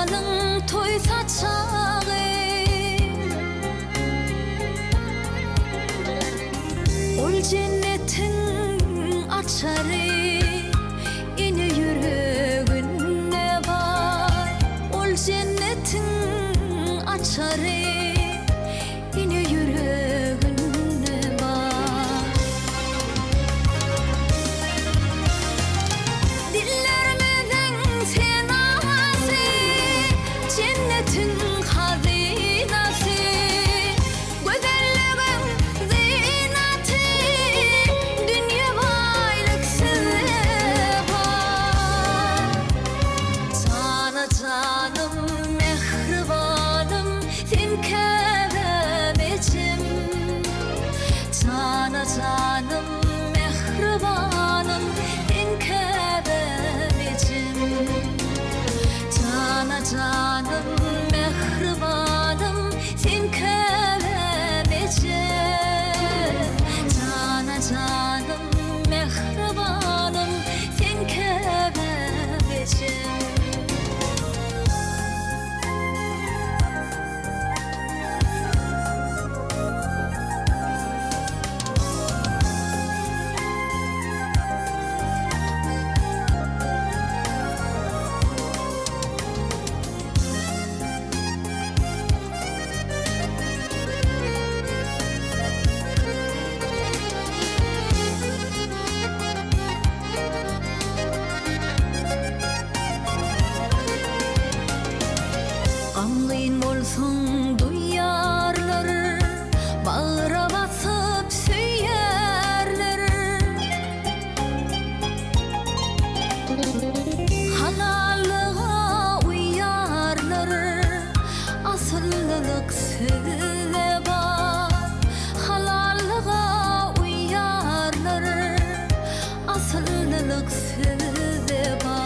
canın toysa çağı, ol cennetin açarı, ine yüreğine var. Ol cennetin açarı, ine yüreğine var. Dillermeden tenası, cennetin hazinası, güzelliğin zinatı, dünya baylıksız var. Sana canım mehribanım, sen kevemecim. Sana canım mehribanım, sen kevemecim. Sana canım mehribanım, sen kevemecim. Sana canım mehribanım, sen kevemecim. Anlayın olsun duyarlar, bağıra basıp söylerler. Halallığa uyarlar, asıllılık sizde var. Halallığa uyarlar, asıllılık sizde var.